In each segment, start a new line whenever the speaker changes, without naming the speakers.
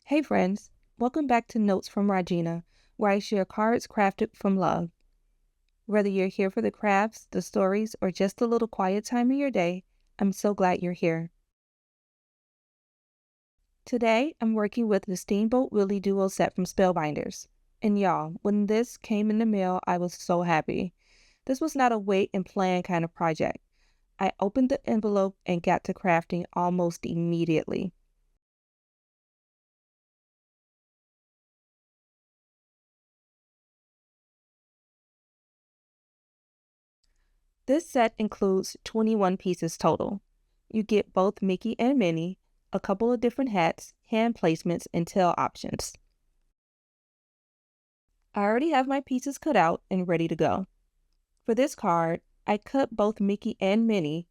Hey friends, welcome back to Notes from Regina, where I share cards crafted from love. Whether you're here for the crafts, the stories, or just a little quiet time in your day, I'm so glad you're here. Today, I'm working with the Steamboat Willie Duo set from Spellbinders. And y'all, when this came in the mail, I was so happy. This was not a wait and plan kind of project. I opened the envelope and got to crafting almost immediately. This set includes 21 pieces total. You get both Mickey and Minnie, a couple of different hats, hand placements, and tail options. I already have my pieces cut out and ready to go. For this card, I cut both Mickey and Minnie,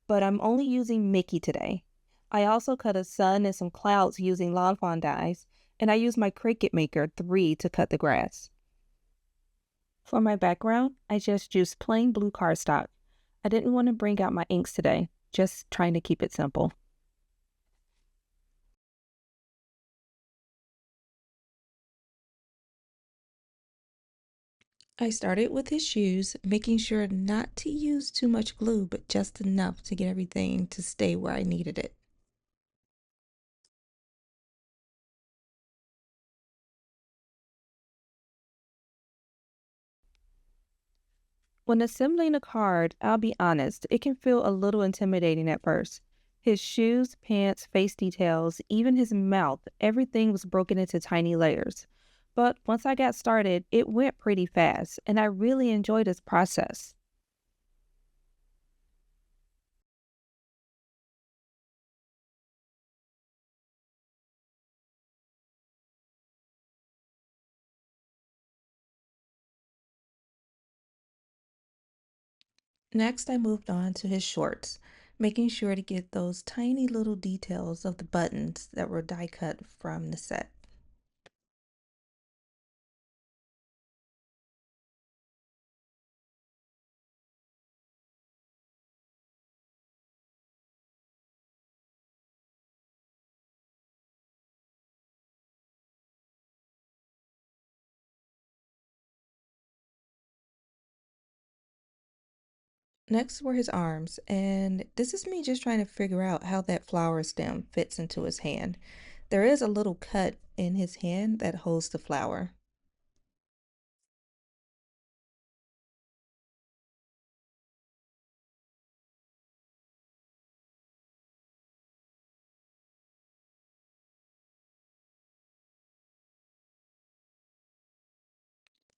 but I'm only using Mickey today. I also cut a sun and some clouds using lawn fawn dies, and I used my Cricut Maker 3 to cut the grass. For my background, I just used plain blue cardstock. I didn't want to bring out my inks today, just trying to keep it simple. I started with his shoes, making sure not to use too much glue, but just enough to get everything to stay where I needed it. When assembling a card, I'll be honest, it can feel a little intimidating at first. His shoes, pants, face details, even his mouth, everything was broken into tiny layers. But once I got started, it went pretty fast, and I really enjoyed this process. Next, I moved on to his shorts, making sure to get those tiny little details of the buttons that were die cut from the set. Next were his arms, and this is me just trying to figure out how that flower stem fits into his hand. There is a little cut in his hand that holds the flower.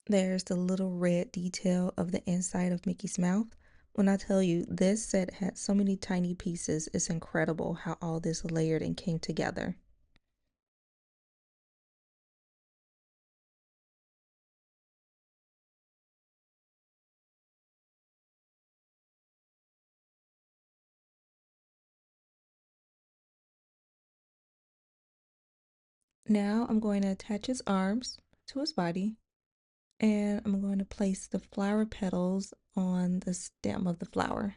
There's the little red detail of the inside of Mickey's mouth. When I tell you this set had so many tiny pieces, it's incredible how all this layered and came together. Now I'm going to attach his arms to his body, and I'm going to place the flower petals on the stem of the flower.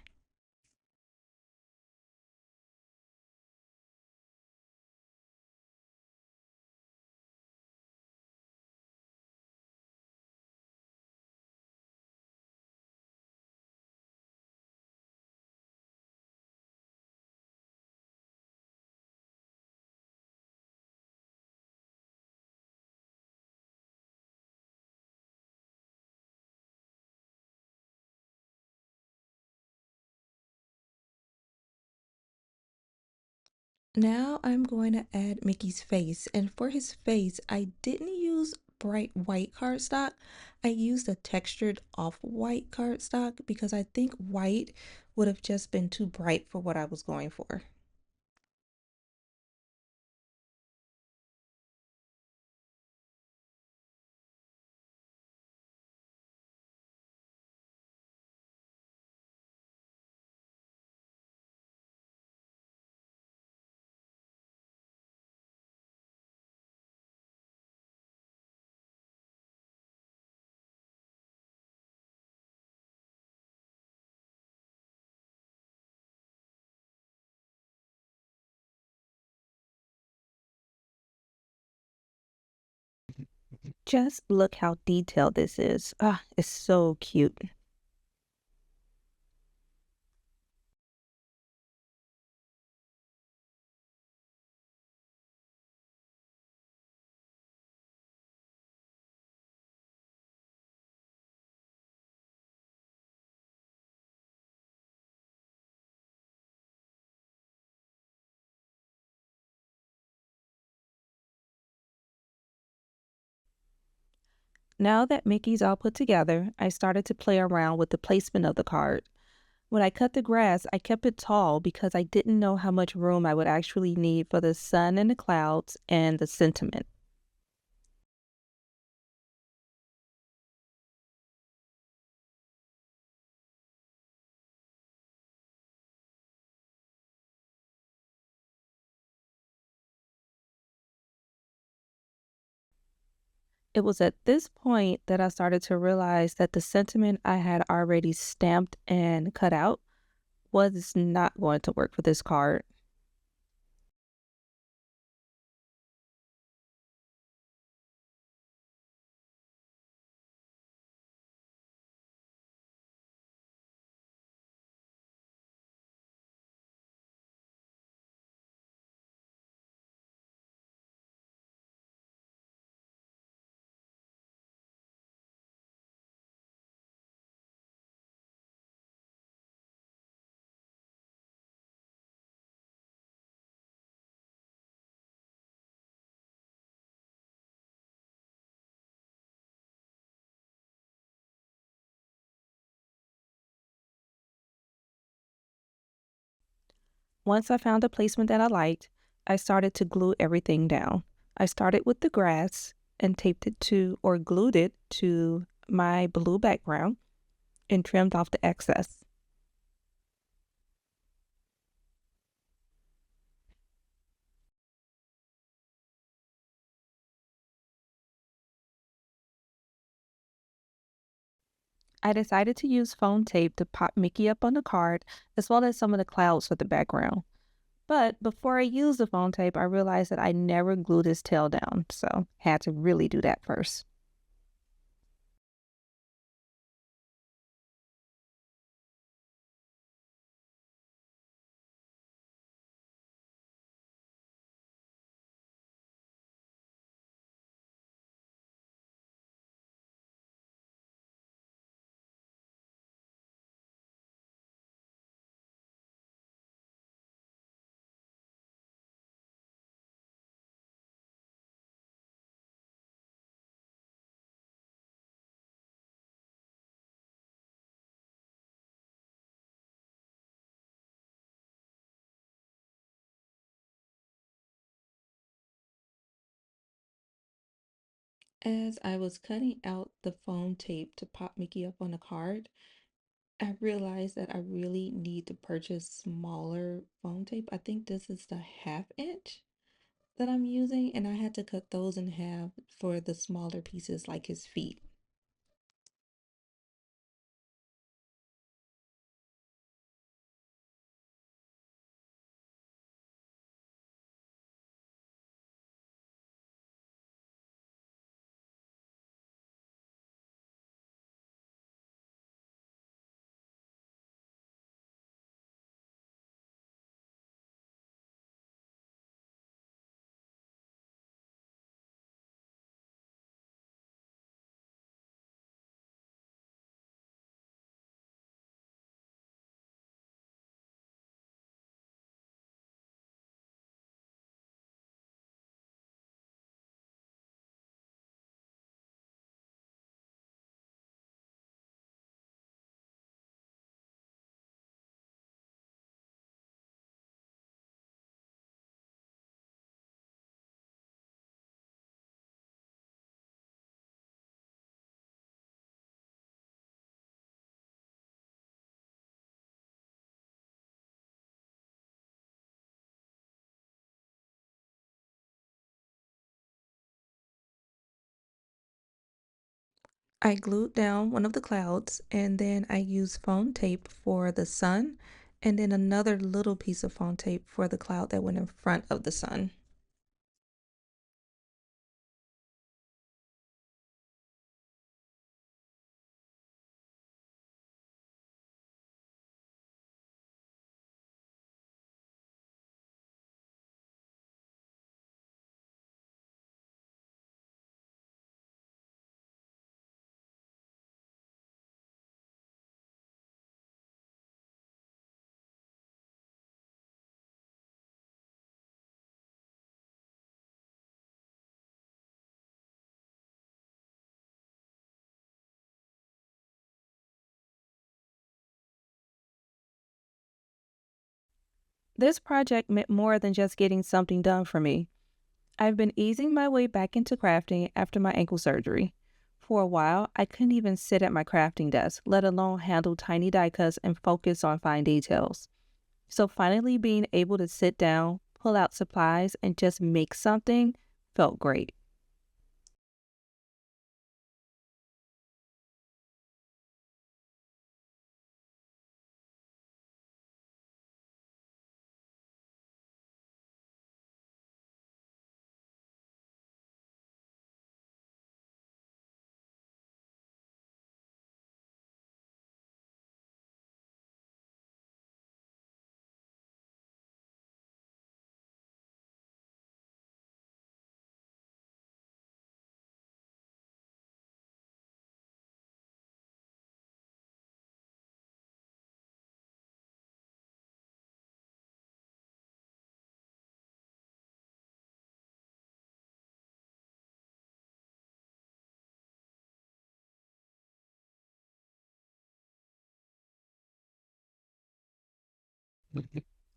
Now I'm going to add Mickey's face, and for his face, I didn't use bright white cardstock. I used a textured off-white cardstock because I think white would have just been too bright for what I was going for. Just look how detailed this is. Ah, it's so cute. Now that Mickey's all put together, I started to play around with the placement of the card. When I cut the grass, I kept it tall because I didn't know how much room I would actually need for the sun and the clouds and the sentiment. It was at this point that I started to realize that the sentiment I had already stamped and cut out was not going to work for this card. Once I found a placement that I liked, I started to glue everything down. I started with the grass and taped it to or glued it to my blue background and trimmed off the excess. I decided to use foam tape to pop Mickey up on the card as well as some of the clouds for the background. But before I used the foam tape, I realized that I never glued his tail down, so had to really do that first. As I was cutting out the foam tape to pop Mickey up on the card, I realized that I really need to purchase smaller foam tape. I think this is the 1/2 inch that I'm using, and I had to cut those in half for the smaller pieces like his feet. I glued down one of the clouds and then I used foam tape for the sun and then another little piece of foam tape for the cloud that went in front of the sun. This project meant more than just getting something done for me. I've been easing my way back into crafting after my ankle surgery. For a while, I couldn't even sit at my crafting desk, let alone handle tiny die cuts and focus on fine details. So finally being able to sit down, pull out supplies, and just make something felt great.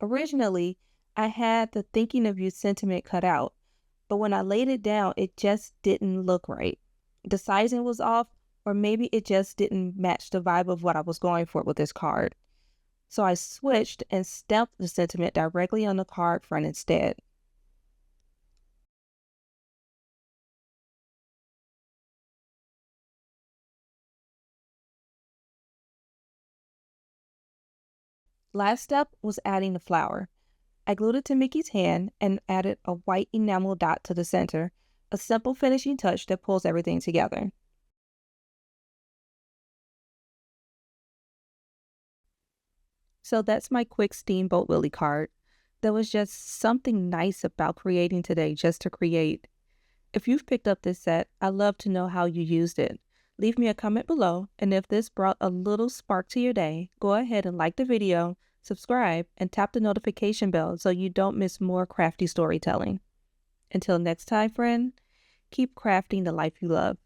Originally, I had the thinking of you sentiment cut out, but when I laid it down, it just didn't look right. The sizing was off, or maybe it just didn't match the vibe of what I was going for with this card. So I switched and stamped the sentiment directly on the card front instead. Last step was adding the flower. I glued it to Mickey's hand and added a white enamel dot to the center, a simple finishing touch that pulls everything together. So that's my quick Steamboat Willie card. There was just something nice about creating today just to create. If you've picked up this set, I'd love to know how you used it. Leave me a comment below, and if this brought a little spark to your day, go ahead and like the video, subscribe, and tap the notification bell so you don't miss more crafty storytelling. Until next time, friend, keep crafting the life you love.